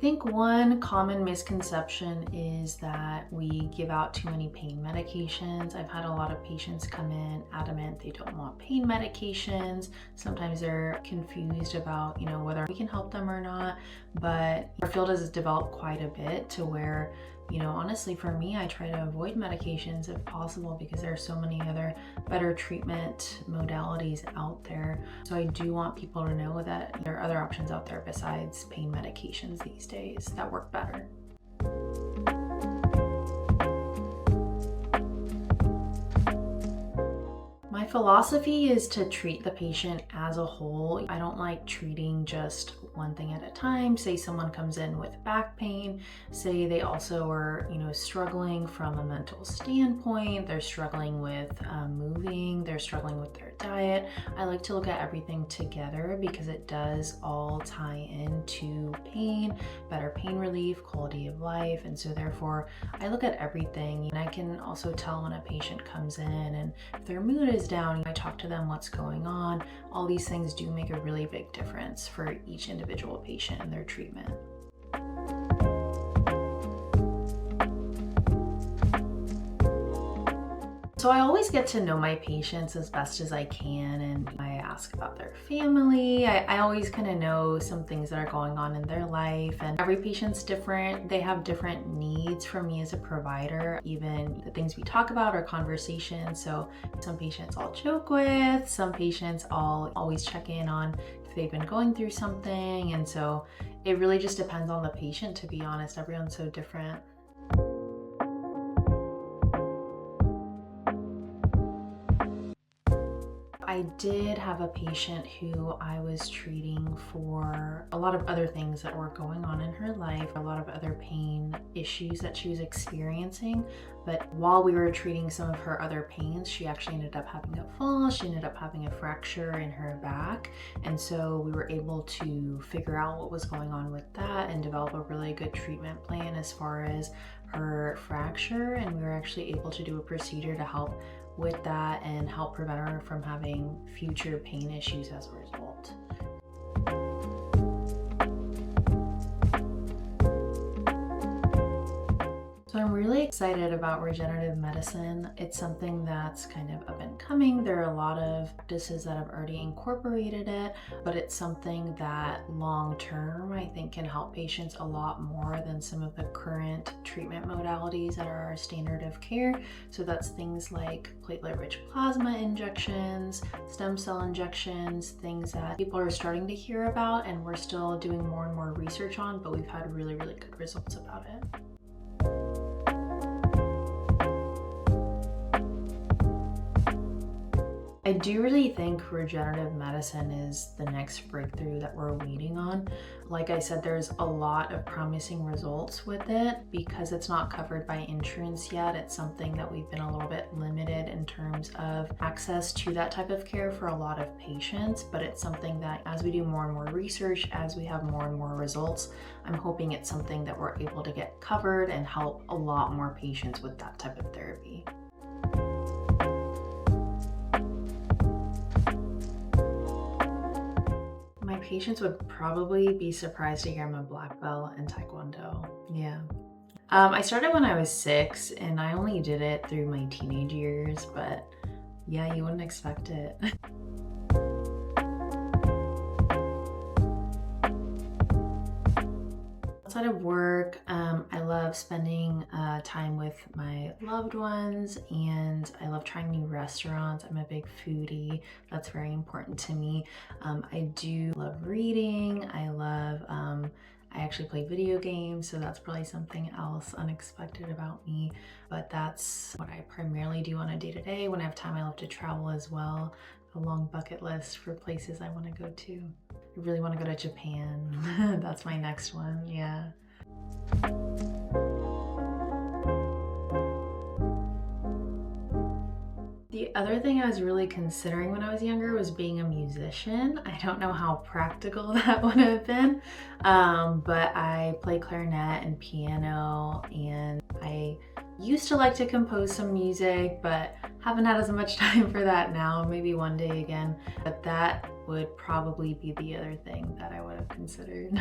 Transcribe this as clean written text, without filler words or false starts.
think one common misconception is that we give out too many pain medications. I've had a lot of patients come in adamant they don't want pain medications. Sometimes they're confused about, whether we can help them or not. But our field has developed quite a bit to where, honestly, for me, I try to avoid medications if possible because there are so many other better treatment modalities out there. So I do want people to know that there are other options out there besides pain medications these days that work better. My philosophy is to treat the patient as a whole. I don't like treating just one thing at a time. Say someone comes in with back pain, say they also are, struggling from a mental standpoint, they're struggling with moving, they're struggling with their diet. I like to look at everything together because it does all tie into pain, better pain relief, quality of life. And so therefore I look at everything, and I can also tell when a patient comes in and if their mood is down, I talk to them what's going on. All these things do make a really big difference for each individual patient and their treatment. So I always get to know my patients as best as I can, and I ask about their family. I always kind of know some things that are going on in their life, and every patient's different. They have different needs from me as a provider. Even the things we talk about are conversations. So some patients I'll joke with, some patients I'll always check in on if they've been going through something. And so it really just depends on the patient, to be honest. Everyone's so different. I did have a patient who I was treating for a lot of other things that were going on in her life, a lot of other pain issues that she was experiencing. But while we were treating some of her other pains, she actually ended up having a fall. She ended up having a fracture in her back. And so we were able to figure out what was going on with that and develop a really good treatment plan as far as her fracture. And we were actually able to do a procedure to help with that and help prevent her from having future pain issues as a result. So I'm really excited about regenerative medicine. It's something that's kind of up and coming. There are a lot of practices that have already incorporated it, but it's something that long term I think can help patients a lot more than some of the current treatment modalities that are our standard of care. So that's things like platelet-rich plasma injections, stem cell injections, things that people are starting to hear about and we're still doing more and more research on, but we've had really, really good results about it. I do really think regenerative medicine is the next breakthrough that we're waiting on. Like I said, there's a lot of promising results with it. Because it's not covered by insurance yet, it's something that we've been a little bit limited in terms of access to that type of care for a lot of patients. But it's something that as we do more and more research, as we have more and more results, I'm hoping it's something that we're able to get covered and help a lot more patients with that type of therapy. My patients would probably be surprised to hear I'm a black belt in Taekwondo. Yeah. I started when I was 6 and I only did it through my teenage years, but yeah, you wouldn't expect it. Outside of work, I love spending time with my loved ones, and I love trying new restaurants. I'm a big foodie. That's very important to me. I do love reading. I actually play video games, so that's probably something else unexpected about me. But that's what I primarily do on a day-to-day. When I have time, I love to travel as well. A long bucket list for places I want to go to. I really want to go to Japan. That's my next one, yeah. The other thing I was really considering when I was younger was being a musician. I don't know how practical that would have been, but I play clarinet and piano, and I used to like to compose some music, but haven't had as much time for that now. Maybe one day again, but that would probably be the other thing that I would have considered.